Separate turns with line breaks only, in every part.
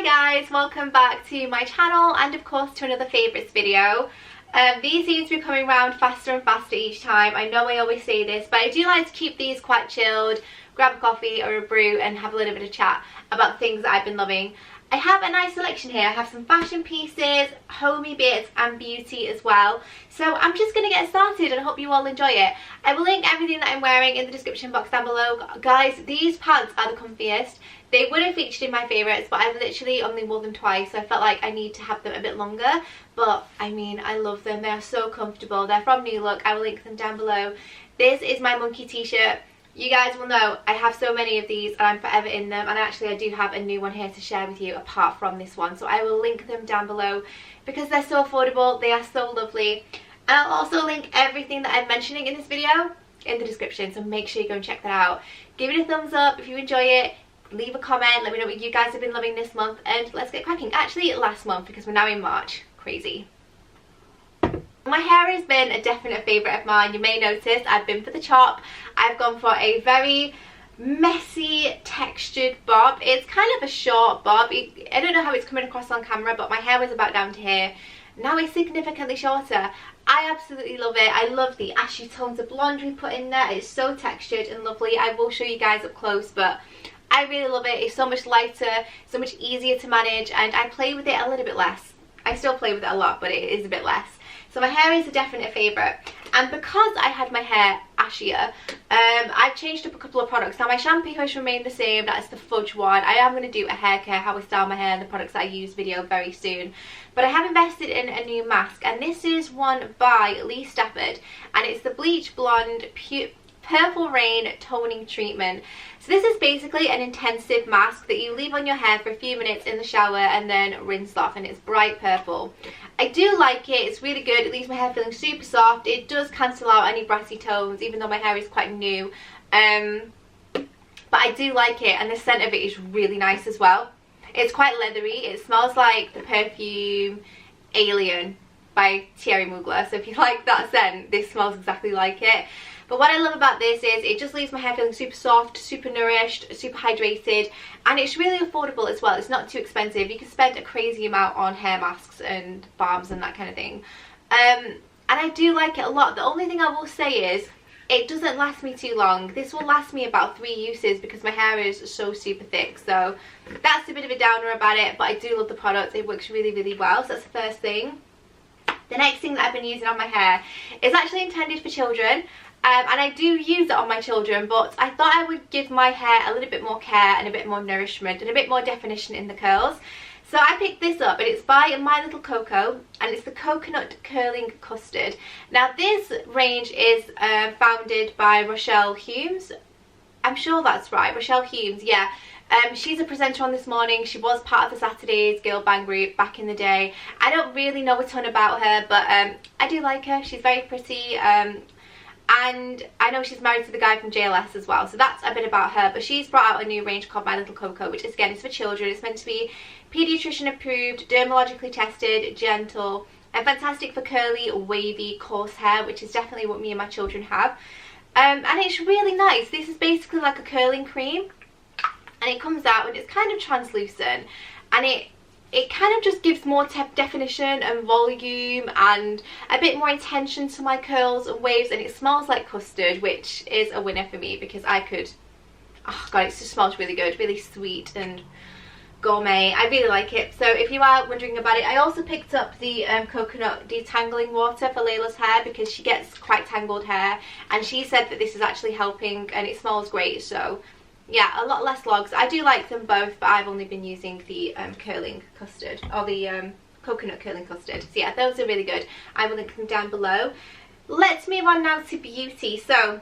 Hi guys, welcome back to my channel and of course to another favourites video. These seem to be coming around faster and faster each time. I know I always say this, but I do like to keep these quite chilled, grab a coffee or a brew and have a little bit of chat about things that I've been loving. I have a nice selection here. I have some fashion pieces, homey bits and beauty as well. So I'm just going to get started and I hope you all enjoy it. I will link everything that I'm wearing in the description box down below. Guys, these pants are the comfiest. They would have featured in my favourites, but I've literally only worn them twice, so I felt like I need to have them a bit longer. But I mean, I love them. They are so comfortable. They're from New Look. I will link them down below. This is my monkey t-shirt. You guys will know I have so many of these and I'm forever in them, and actually I do have a new one here to share with you apart from this one, so I will link them down below because they're so affordable, they are so lovely. And I'll also link everything that I'm mentioning in this video in the description, so make sure you go and check that out. Give it a thumbs up if you enjoy it, leave a comment, let me know what you guys have been loving this month, and let's get cracking. Actually last month, because we're now in March. Crazy. My hair has been a definite favourite of mine. You may notice I've been for the chop. I've gone for a very messy textured bob. It's kind of a short bob. I don't know how it's coming across on camera, but my hair was about down to here. Now it's significantly shorter. I absolutely love it. I love the ashy tones of blonde we put in there. It's so textured and lovely. I will show you guys up close, but I really love it. It's so much lighter, so much easier to manage, and I play with it a little bit less. I still play with it a lot, but it is a bit less. So my hair is a definite favourite, and because I had my hair ashier, I've changed up a couple of products. Now my shampoo has remained the same, that's the fudge one. I am going to do a hair care, how I style my hair and the products that I use video very soon. But I have invested in a new mask, and this is one by Lee Stafford, and it's the Bleach Blonde Purple Rain Toning Treatment. So this is basically an intensive mask that you leave on your hair for a few minutes in the shower and then rinse off, and it's bright purple. I do like it, it's really good. It leaves my hair feeling super soft. It does cancel out any brassy tones even though my hair is quite new. But I do like it, and the scent of it is really nice as well. It's quite leathery. It smells like the perfume Alien by Thierry Mugler. So if you like that scent, this smells exactly like it. But what I love about this is it just leaves my hair feeling super soft, super nourished, super hydrated, and it's really affordable as well. It's not too expensive. You can spend a crazy amount on hair masks and balms and that kind of thing. And I do like it a lot. The only thing I will say is it doesn't last me too long. This will last me about 3 uses because my hair is so super thick. So that's a bit of a downer about it, but I do love the product. It works really, really well. So that's the first thing. The next thing that I've been using on my hair is actually intended for children. And I do use it on my children, but I thought I would give my hair a little bit more care and a bit more nourishment and a bit more definition in the curls. So I picked this up, and it's by My Little Coco, and it's the Coconut Curling Custard. Now this range is founded by Rochelle Humes. I'm sure that's right, Rochelle Humes, yeah. She's a presenter on This Morning. She was part of the Saturdays Girl Band group back in the day. I don't really know a ton about her, but I do like her. She's very pretty. And I know she's married to the guy from JLS as well, so that's a bit about her. But she's brought out a new range called My Little Coco, which again is for children. It's meant to be paediatrician approved, dermatologically tested, gentle, and fantastic for curly, wavy, coarse hair, which is definitely what me and my children have. And it's really nice. This is basically like a curling cream, and it comes out and it's kind of translucent, and it kind of just gives more definition and volume and a bit more intention to my curls and waves, and it smells like custard, which is a winner for me because I could, oh god, it just smells really good, really sweet and gourmet. I really like it. So if you are wondering about it, I also picked up the coconut detangling water for Layla's hair because she gets quite tangled hair, and she said that this is actually helping and it smells great. So yeah, a lot less logs. I do like them both, but I've only been using the curling custard, or the coconut curling custard. So yeah, those are really good. I will link them down below. Let's move on now to beauty. So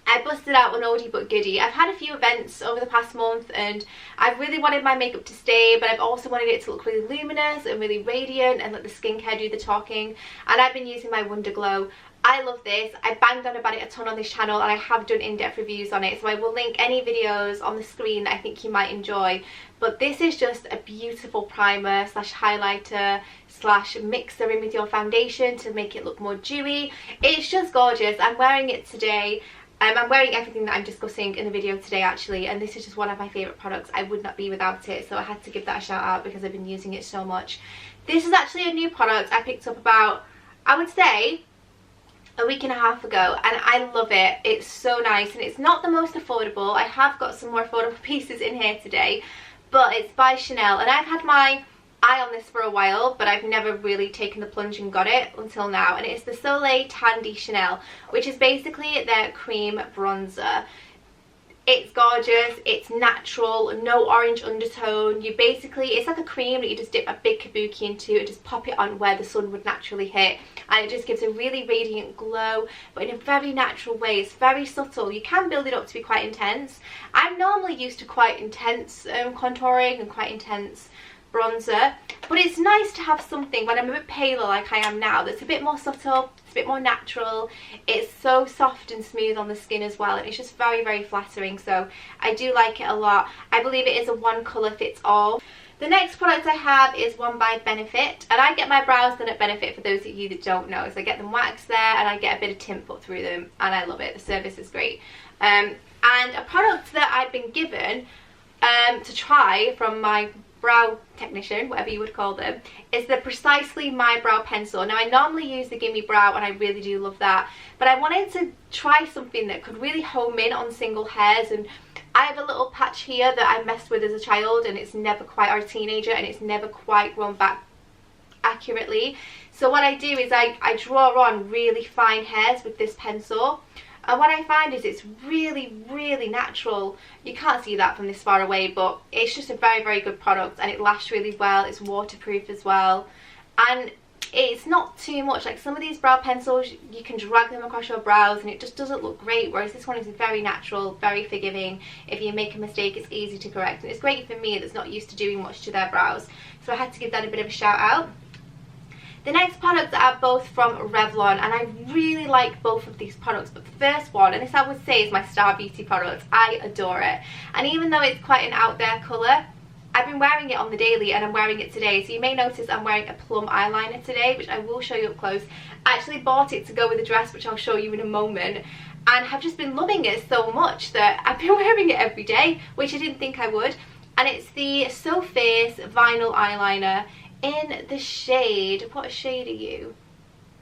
I busted out an oldie but goodie. I've had a few events over the past month, and I've really wanted my makeup to stay, but I've also wanted it to look really luminous and really radiant and let the skincare do the talking. And I've been using my Wonderglow. I love this. I banged on about it a ton on this channel, and I have done in-depth reviews on it, so I will link any videos on the screen that I think you might enjoy. But this is just a beautiful primer slash highlighter slash mixer in with your foundation to make it look more dewy. It's just gorgeous. I'm wearing it today. I'm wearing everything that I'm discussing in the video today actually, and this is just one of my favourite products. I would not be without it, so I had to give that a shout out because I've been using it so much. This is actually a new product I picked up about, I would say, a week and a half ago, and I love it. It's so nice, and it's not the most affordable. I have got some more affordable pieces in here today, but it's by Chanel, and I've had my eye on this for a while, but I've never really taken the plunge and got it until now, and it's the Soleil Tandi Chanel, which is basically their cream bronzer. It's gorgeous, it's natural, no orange undertone. You basically, it's like a cream that you just dip a big kabuki into and just pop it on where the sun would naturally hit, and it just gives a really radiant glow, but in a very natural way. It's very subtle. You can build it up to be quite intense. I'm normally used to quite intense contouring and quite intense bronzer, but it's nice to have something when I'm a bit paler like I am now that's a bit more subtle, it's a bit more natural. It's so soft and smooth on the skin as well, and it's just very, very flattering, so I do like it a lot. I believe it is a one colour fits all. The next product I have is one by Benefit, and I get my brows done at Benefit, for those of you that don't know. So I get them waxed there, and I get a bit of tint put through them, and I love it. The service is great. And a product that I've been given to try from my brow technician, whatever you would call them, is the Precisely My Brow Pencil. Now I normally use the Gimme Brow, and I really do love that, but I wanted to try something that could really home in on single hairs. And I have a little patch here that I messed with as a child, and it's never quite, or a teenager, and it's never quite grown back accurately. So what I do is I draw on really fine hairs with this pencil, and what I find is it's really, really natural. You can't see that from this far away, but it's just a very, very good product, and it lasts really well. It's waterproof as well, and it's not too much. Like some of these brow pencils, you can drag them across your brows and it just doesn't look great, whereas this one is very natural, very forgiving. If you make a mistake, it's easy to correct, and it's great for me that's not used to doing much to their brows, so I had to give that a bit of a shout out. The next products are both from Revlon, and I really like both of these products, but the first one, and this I would say is my Star Beauty product, I adore it. And even though it's quite an out there colour, I've been wearing it on the daily, and I'm wearing it today. So you may notice I'm wearing a plum eyeliner today, which I will show you up close. I actually bought it to go with the dress, which I'll show you in a moment, and have just been loving it so much that I've been wearing it every day, which I didn't think I would. And it's the So Face Vinyl Eyeliner in the shade, what shade are you?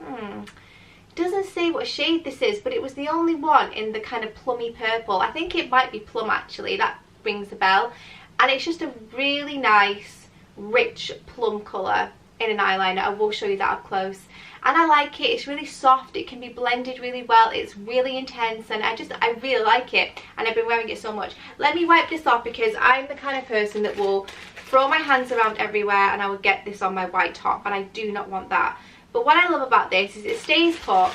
It doesn't say what shade this is, but it was the only one in the kind of plummy purple. I think it might be plum actually, that rings a bell. And it's just a really nice, rich plum colour in an eyeliner. I will show you that up close. And I like it. It's really soft. It can be blended really well. It's really intense, and I really like it. And I've been wearing it so much. Let me wipe this off, because I'm the kind of person that will throw my hands around everywhere and I will get this on my white top, and I do not want that. But what I love about this is it stays put.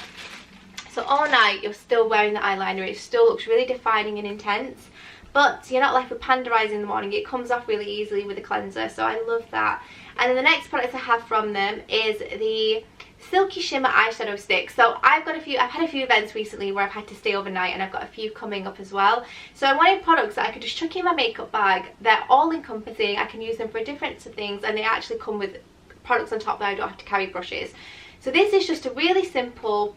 So all night you're still wearing the eyeliner. It still looks really defining and intense, but you're not left with panda eyes in the morning. It comes off really easily with a cleanser, so I love that. And then the next product I have from them is the Silky Shimmer eyeshadow stick. So I've had a few events recently where I've had to stay overnight, and I've got a few coming up as well. So I wanted products that I could just chuck in my makeup bag. They're all encompassing. I can use them for different things, and they actually come with products on top that I don't have to carry brushes. So this is just a really simple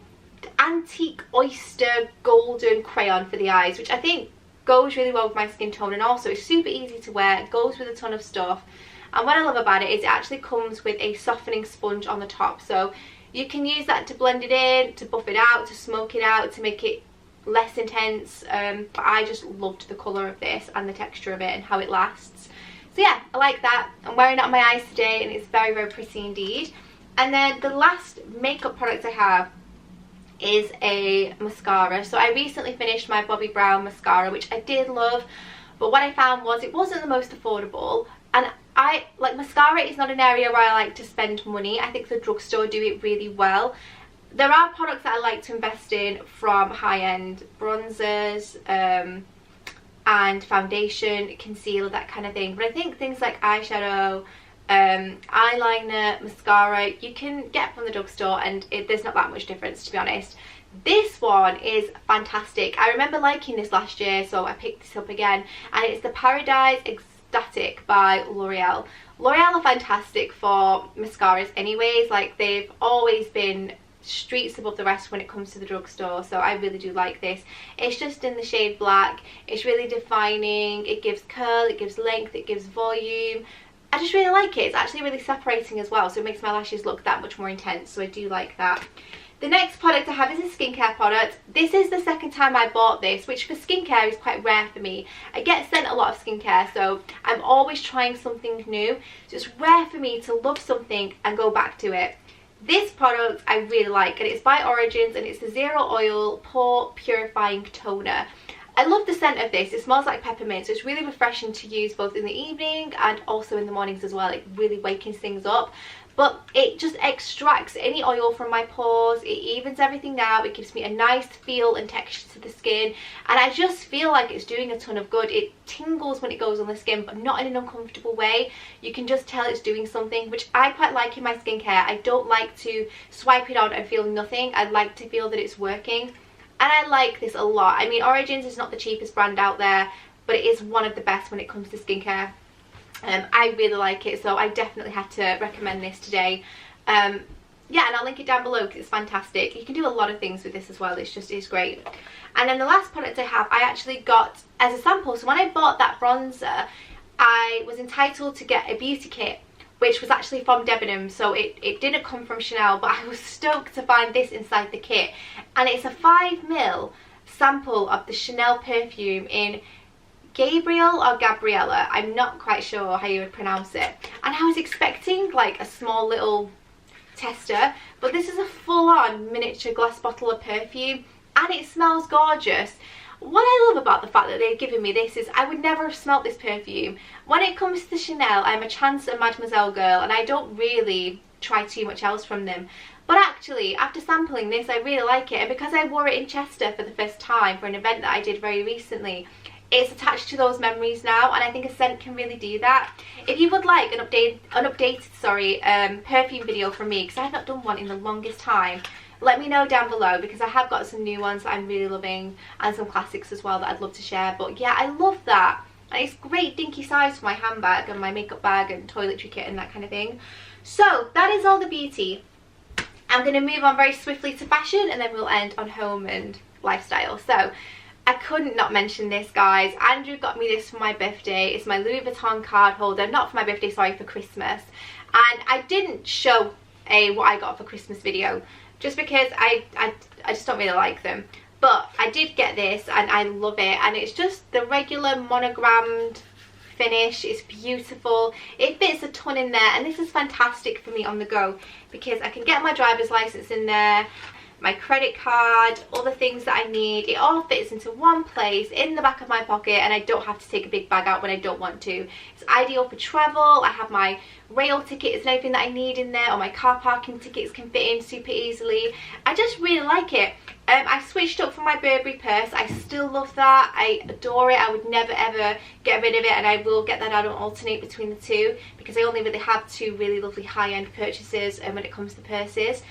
antique oyster golden crayon for the eyes, which I think goes really well with my skin tone, and also it's super easy to wear. It goes with a ton of stuff. And what I love about it is it actually comes with a softening sponge on the top, so you can use that to blend it in, to buff it out, to smoke it out, to make it less intense. But I just loved the colour of this and the texture of it and how it lasts. So yeah, I like that. I'm wearing it on my eyes today, and it's very, very pretty indeed. And then the last makeup product I have is a mascara. So I recently finished my Bobbi Brown mascara, which I did love, but what I found was it wasn't the most affordable. And mascara is not an area where I like to spend money. I think the drugstore do it really well. There are products that I like to invest in, from high-end bronzers and foundation, concealer, that kind of thing. But I think things like eyeshadow, eyeliner, mascara, you can get from the drugstore, and there's not that much difference, to be honest. This one is fantastic. I remember liking this last year, so I picked this up again, and it's the Paradise Static by L'Oreal. L'Oreal are fantastic for mascaras anyways. Like, they've always been streets above the rest when it comes to the drugstore, so I really do like this. It's just in the shade black. It's really defining. It gives curl, it gives length, it gives volume. I just really like it. It's actually really separating as well, so it makes my lashes look that much more intense, so I do like that. The next product I have is a skincare product. This is the second time I bought this, which for skincare is quite rare for me. I get sent a lot of skincare, so I'm always trying something new. So it's rare for me to love something and go back to it. This product I really like, and it's by Origins, and it's the Zero Oil Pore Purifying Toner. I love the scent of this. It smells like peppermint, so it's really refreshing to use both in the evening and also in the mornings as well. It really wakens things up. But it just extracts any oil from my pores. It evens everything out. It gives me a nice feel and texture to the skin. And I just feel like it's doing a ton of good. It tingles when it goes on the skin, but not in an uncomfortable way. You can just tell it's doing something, which I quite like in my skincare. I don't like to swipe it on and feel nothing. I like to feel that it's working. And I like this a lot. I mean, Origins is not the cheapest brand out there, but it is one of the best when it comes to skincare. I really like it, so I definitely had to recommend this today. Yeah, and I'll link it down below because it's fantastic. You can do a lot of things with this as well. It's great. And then the last product I have, I actually got as a sample. So when I bought that bronzer, I was entitled to get a beauty kit, which was actually from Debenhams, so it didn't come from Chanel, but I was stoked to find this inside the kit. And it's a 5ml sample of the Chanel perfume in Gabriel or Gabriella, I'm not quite sure how you would pronounce it. And I was expecting like a small little tester, but this is a full-on miniature glass bottle of perfume, and it smells gorgeous. What I love about the fact that they've given me this is I would never have smelt this perfume. When it comes to Chanel, I'm a Chance and Mademoiselle girl, and I don't really try too much else from them. But actually, after sampling this, I really like it, and because I wore it in Chester for the first time for an event that I did very recently, it's attached to those memories now, and I think a scent can really do that. If you would like an updated perfume video from me, because I've not done one in the longest time, let me know down below, because I have got some new ones that I'm really loving and some classics as well that I'd love to share. But yeah, I love that, and it's great dinky size for my handbag and my makeup bag and toiletry kit and that kind of thing. So that is all the beauty. I'm going to move on very swiftly to fashion, and then we'll end on home and lifestyle. So I couldn't not mention this, guys. Andrew got me this for my birthday. It's my Louis Vuitton card holder. Not for my birthday, sorry, for Christmas. And I didn't show what I got for Christmas video, just because I just don't really like them. But I did get this, and I love it. And it's just the regular monogrammed finish. It's beautiful. It fits a ton in there, and this is fantastic for me on the go, because I can get my driver's license in there, my credit card, all the things that I need. It all fits into one place in the back of my pocket, and I don't have to take a big bag out when I don't want to. It's ideal for travel. I have my rail tickets and everything that I need in there, or my car parking tickets can fit in super easily. I just really like it. I switched up from my Burberry purse. I still love that. I adore it. I would never ever get rid of it, and I will get that out and alternate between the two, because I only really have two really lovely high-end purchases when it comes to purses.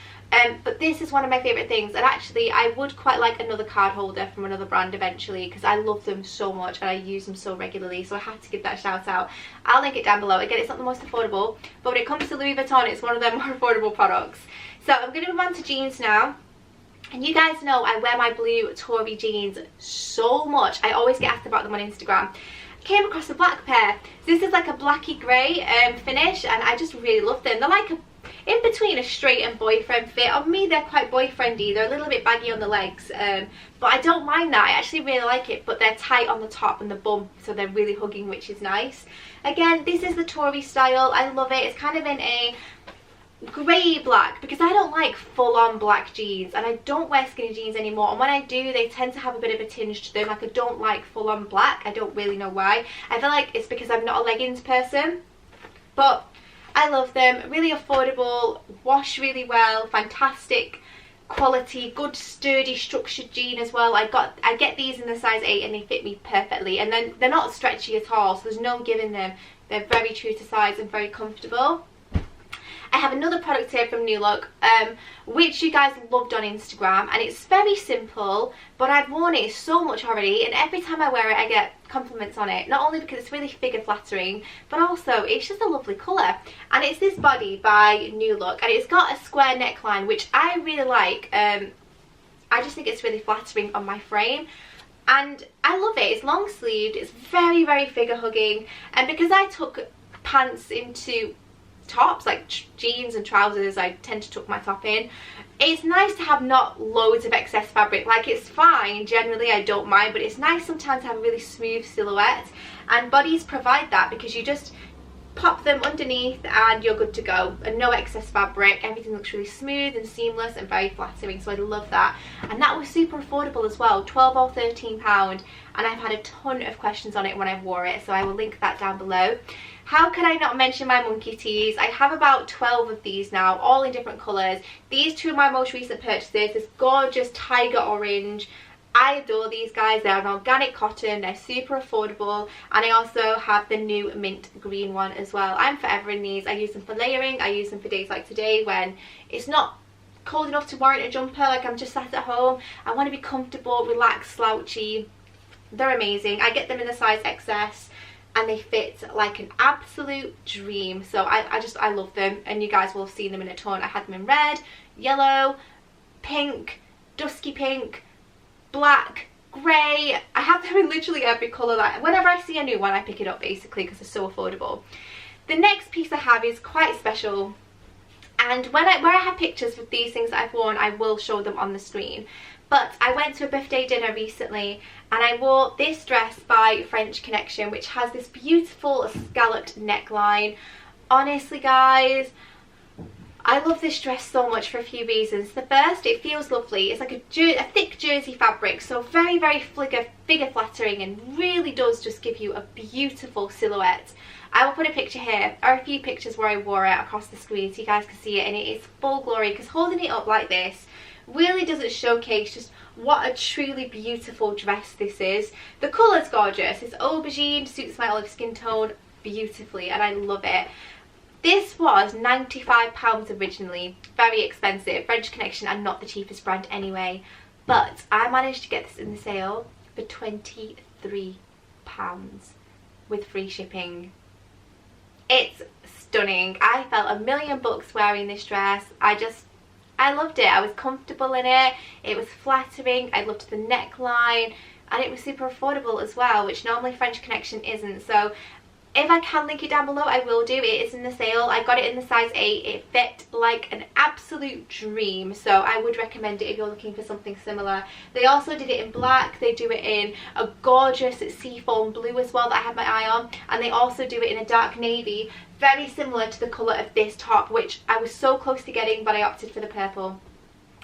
But this is one of my favourite things, and actually I would quite like another card holder from another brand eventually, because I love them so much and I use them so regularly, so I had to give that a shout out. I'll link it down below. Again, it's not the most affordable, but when it comes to Louis Vuitton, it's one of their more affordable products. So I'm going to move on to jeans now. And you guys know I wear my blue Tory jeans so much. I always get asked about them on Instagram. I came across a black pair. So this is like a blacky grey finish, and I just really love them. They're like in between a straight and boyfriend fit. On me, they're quite boyfriendy. They're a little bit baggy on the legs, but I don't mind that. I actually really like it, but they're tight on the top and the bum, so they're really hugging, which is nice. Again, this is the Tory style. I love it. It's kind of in a grey black, because I don't like full-on black jeans, and I don't wear skinny jeans anymore, and when I do, they tend to have a bit of a tinge to them. Like, I don't like full-on black. I don't really know why. I feel like it's because I'm not a leggings person, but I love them. Really affordable, wash really well, fantastic quality, good sturdy structured jean as well. I get these in the size 8, and they fit me perfectly, and then they're not stretchy at all, so there's no giving them. They're very true to size and very comfortable. I have another product here from New Look, which you guys loved on Instagram, and it's very simple, but I've worn it so much already, and every time I wear it I get compliments on it, not only because it's really figure flattering, but also it's just a lovely colour. And it's this body by New Look, and it's got a square neckline, which I really like. I just think it's really flattering on my frame, and I love it. It's long sleeved, it's very, very figure hugging, and because I took pants into tops, like jeans and trousers, I tend to tuck my top in, it's nice to have not loads of excess fabric. Like, it's fine generally, I don't mind, but it's nice sometimes to have a really smooth silhouette, and bodies provide that because you just pop them underneath and you're good to go, and no excess fabric. Everything looks really smooth and seamless and very flattering, so I love that. And that was super affordable as well, £12 or £13, and I've had a ton of questions on it when I wore it, so I will link that down below. How can I not mention my monkey tees? I have about 12 of these now, all in different colours. These two are my most recent purchases. This gorgeous tiger orange, I adore these guys. They're an organic cotton, they're super affordable, and I also have the new mint green one as well. I'm forever in these. I use them for layering, I use them for days like today when it's not cold enough to warrant a jumper, like I'm just sat at home. I want to be comfortable, relaxed, slouchy. They're amazing. I get them in a size XS, and they fit like an absolute dream. So I love them, and you guys will have seen them in a ton. I had them in red, yellow, pink, dusky pink, black, grey. I have them in literally every colour. That whenever I see a new one I pick it up, basically, because they're so affordable. The next piece I have is quite special, and where I have pictures with these things that I've worn, I will show them on the screen. But I went to a birthday dinner recently and I wore this dress by French Connection, which has this beautiful scalloped neckline. Honestly guys, I love this dress so much for a few reasons. The first, it feels lovely. It's like a thick jersey fabric, so very, very figure flattering, and really does just give you a beautiful silhouette. I will put a picture here, or a few pictures where I wore it across the screen so you guys can see it, and it is full glory, because holding it up like this really doesn't showcase just what a truly beautiful dress this is. The colour's gorgeous. It's aubergine, suits my olive skin tone beautifully, and I love it. This was £95 originally, very expensive. French Connection are not the cheapest brand anyway, but I managed to get this in the sale for £23 with free shipping. It's stunning. I felt $1,000,000 wearing this dress. I loved it. I was comfortable in it. It was flattering. I loved the neckline, and it was super affordable as well, which normally French Connection isn't. So if I can link it down below, I will do. It is in the sale. I got it in the size 8. It fit like an absolute dream, so I would recommend it if you're looking for something similar. They also did it in black. They do it in a gorgeous seafoam blue as well that I have my eye on, and they also do it in a dark navy, very similar to the colour of this top, which I was so close to getting, but I opted for the purple.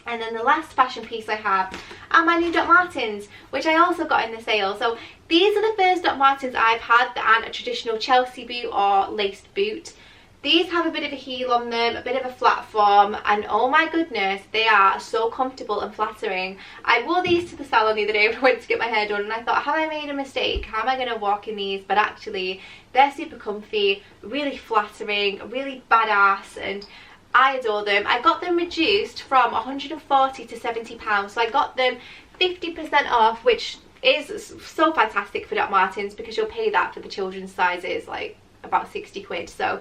And then the last fashion piece I have are my new Doc Martens, which I also got in the sale. So these are the first Doc Martens I've had that aren't a traditional Chelsea boot or laced boot. These have a bit of a heel on them, a bit of a flat form, and oh my goodness, they are so comfortable and flattering. I wore these to the salon the other day when I went to get my hair done, and I thought, have I made a mistake? How am I going to walk in these? But actually, they're super comfy, really flattering, really badass, and I adore them. I got them reduced from £140 to £70, so I got them 50% off, which is so fantastic for Doc Martens, because you'll pay that for the children's sizes, like about 60 quid. So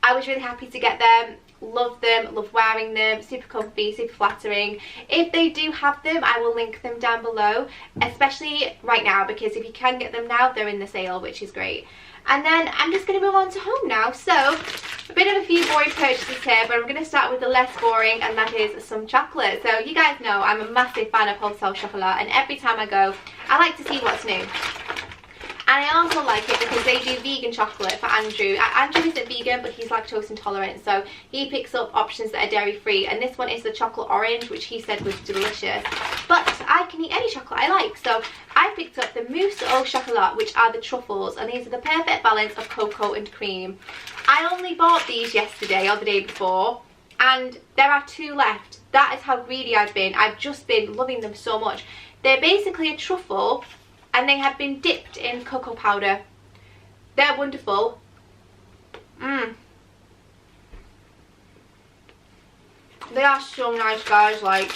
I was really happy to get them. Love them, love wearing them, super comfy, super flattering. If they do have them, I will link them down below, especially right now, because if you can get them now, they're in the sale, which is great. And then I'm just going to move on to home now. So a bit of a few boring purchases here, but I'm going to start with the less boring, and that is some chocolate. So you guys know I'm a massive fan of wholesale chocolate, and every time I go, I like to see what's new. And I also like it because they do vegan chocolate for Andrew. Andrew isn't vegan, but he's lactose intolerant, so he picks up options that are dairy free, and this one is the chocolate orange, which he said was delicious. But I can eat any chocolate I like, so I picked up the mousse au chocolat, which are the truffles, and these are the perfect balance of cocoa and cream. I only bought these yesterday or the day before, and there are 2 left. That is how greedy I've been. I've just been loving them so much. They're basically a truffle, and they have been dipped in cocoa powder. They're wonderful. They are so nice, guys. Like,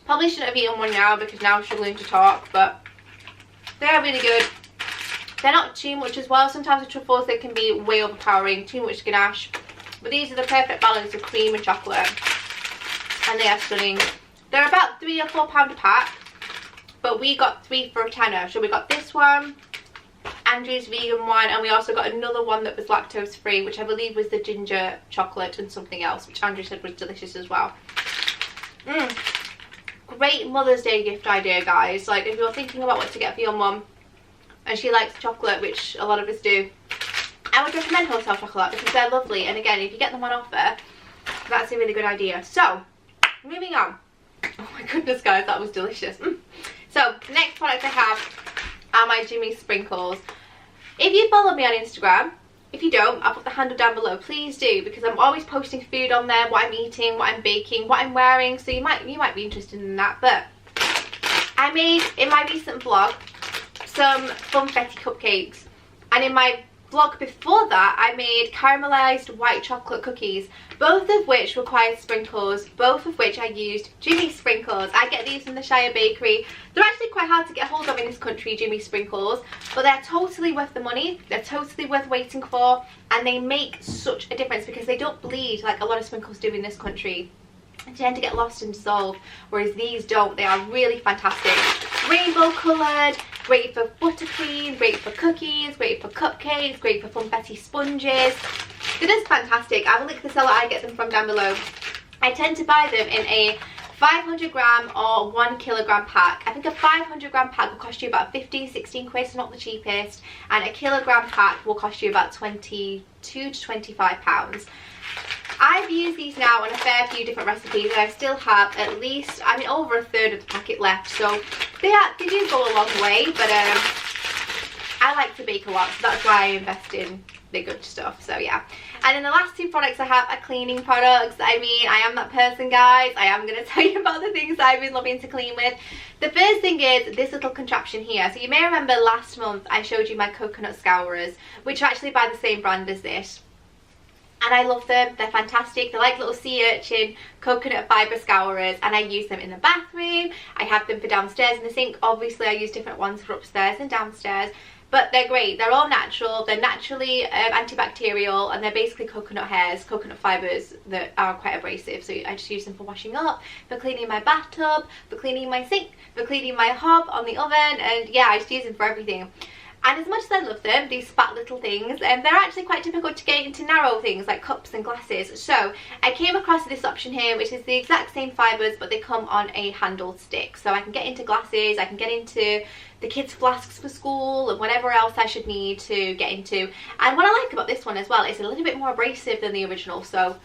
probably shouldn't have eaten one now because now I'm struggling to talk, but they are really good. They're not too much as well. Sometimes the truffles, they can be way overpowering, too much ganache. But these are the perfect balance of cream and chocolate. And they are stunning. They're about £3 or £4 a pack. But we got 3 for a tenner. So we got this one, Andrew's vegan one, and we also got another one that was lactose free, which I believe was the ginger chocolate and something else, which Andrew said was delicious as well. Great Mother's Day gift idea, guys. Like, if you're thinking about what to get for your mum and she likes chocolate, which a lot of us do, I would recommend Hotel Chocolate because they're lovely. And again, if you get them on offer, that's a really good idea. So, moving on. Oh my goodness, guys, that was delicious. So, next product I have are my Jimmy Sprinkles. If you follow me on Instagram, if you don't, I'll put the handle down below. Please do, because I'm always posting food on there, what I'm eating, what I'm baking, what I'm wearing. So you might be interested in that. But I made, in my recent vlog, some funfetti cupcakes, and in my vlog before that I made caramelized white chocolate cookies, both of which required sprinkles, both of which I used Jimmy Sprinkles. I get these from the Shire Bakery. They're actually quite hard to get hold of in this country, Jimmy Sprinkles, but they're totally worth the money. They're totally worth waiting for, and they make such a difference because they don't bleed like a lot of sprinkles do in this country. They tend to get lost and dissolve, whereas these don't. They are really fantastic. Rainbow coloured, great for buttercream, great for cookies, great for cupcakes, great for funfetti sponges. They're just fantastic. I will link the seller I get them from down below. I tend to buy them in a 500 gram or 1 kilogram pack. I think a 500 gram pack will cost you about 15-16 quid, so not the cheapest, and a kilogram pack will cost you about 22 to 25 pounds. I've used these now on a fair few different recipes, and I still have at least, I mean, over a third of the packet left, so they do go a long way. But I like to bake a lot, so that's why I invest in the good stuff. So yeah. And then the last 2 products I have are cleaning products. I mean, I am that person, guys. I am going to tell you about the things I've been loving to clean with. The first thing is this little contraption here. So you may remember last month I showed you my coconut scourers, which are actually by the same brand as this. And I love them. They're fantastic. They're like little sea urchin coconut fibre scourers, and I use them in the bathroom. I have them for downstairs in the sink. Obviously I use different ones for upstairs and downstairs, but they're great. They're all natural. They're naturally antibacterial, and they're basically coconut hairs, coconut fibres that are quite abrasive. So I just use them for washing up, for cleaning my bathtub, for cleaning my sink, for cleaning my hob on the oven, and yeah, I just use them for everything. And as much as I love them, these fat little things, they're actually quite difficult to get into narrow things like cups and glasses. So I came across this option here, which is the exact same fibres, but they come on a handled stick. So I can get into glasses, I can get into the kids' flasks for school, and whatever else I should need to get into. And what I like about this one as well, it's a little bit more abrasive than the original. So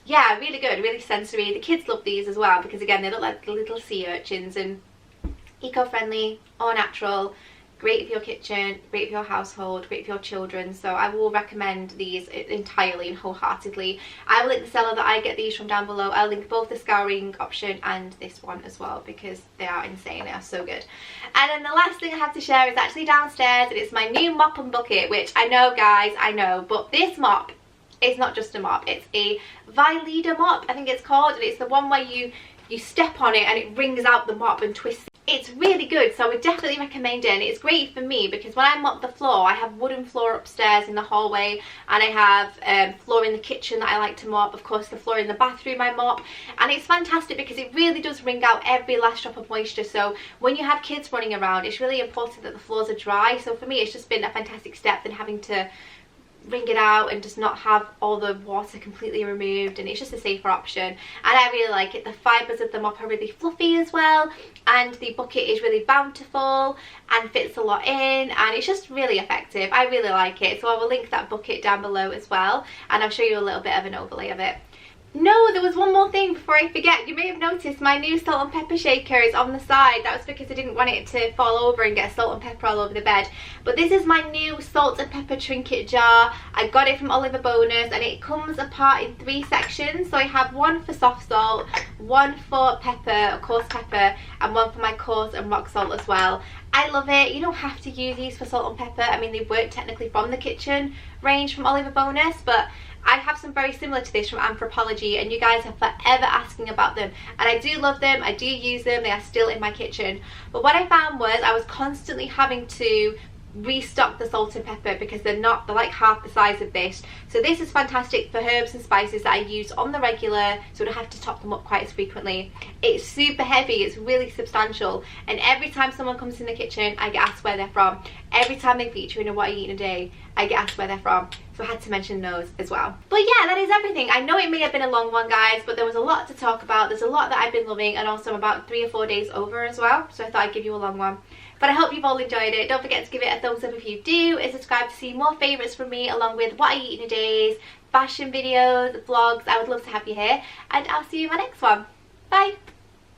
yeah, really good, really sensory. The kids love these as well because again, they look like the little sea urchins, and eco-friendly, all natural. Great for your kitchen, great for your household, great for your children. So I will recommend these entirely and wholeheartedly. I will link the seller that I get these from down below. I'll link both the scouring option and this one as well because they are insane. They are so good. And then the last thing I have to share is actually downstairs, and it's my new mop and bucket, which I know, guys, I know, but this mop is not just a mop. It's a Eyeliner mop, I think it's called, and it's the one where you step on it and it wrings out the mop and twists. It's really good, so I would definitely recommend it. And it's great for me because when I mop the floor, I have wooden floor upstairs in the hallway, and I have floor in the kitchen that I like to mop. Of course, the floor in the bathroom I mop, and it's fantastic because it really does wring out every last drop of moisture. So when you have kids running around, it's really important that the floors are dry. So for me, it's just been a fantastic step than having to wring it out and just not have all the water completely removed, and it's just a safer option, and I really like it. The fibres of the mop are really fluffy as well, and the bucket is really bountiful and fits a lot in, and it's just really effective. I really like it, so I will link that bucket down below as well, and I'll show you a little bit of an overlay of it. No, there was one more thing before I forget. You may have noticed my new salt and pepper shaker is on the side. That was because I didn't want it to fall over and get salt and pepper all over the bed. But this is my new salt and pepper trinket jar. I got it from Bonas, and it comes apart in 3 sections. So I have one for soft salt, one for pepper, coarse pepper, and one for my coarse and rock salt as well. I love it. You don't have to use these for salt and pepper. I mean, they weren't technically from the kitchen range from Bonas, but I have some very similar to this from Anthropology, and you guys are forever asking about them, and I do love them, I do use them, they are still in my kitchen. But what I found was I was constantly having to restock the salt and pepper because they're like half the size of this. So this is fantastic for herbs and spices that I use on the regular, so I don't have to top them up quite as frequently. It's super heavy, it's really substantial, and every time someone comes in the kitchen I get asked where they're from. Every time they feature in a What I Eat in a Day I get asked where they're from, so I had to mention those as well. But yeah, that is everything. I know it may have been a long one, guys, but there was a lot to talk about. There's a lot that I've been loving, and also I'm about 3 or 4 days over as well, so I thought I'd give you a long one. But I hope you've all enjoyed it. Don't forget to give it a thumbs up if you do, and subscribe to see more favourites from me, along with What I Eat in a Days, fashion videos, vlogs. I would love to have you here, and I'll see you in my next one. Bye!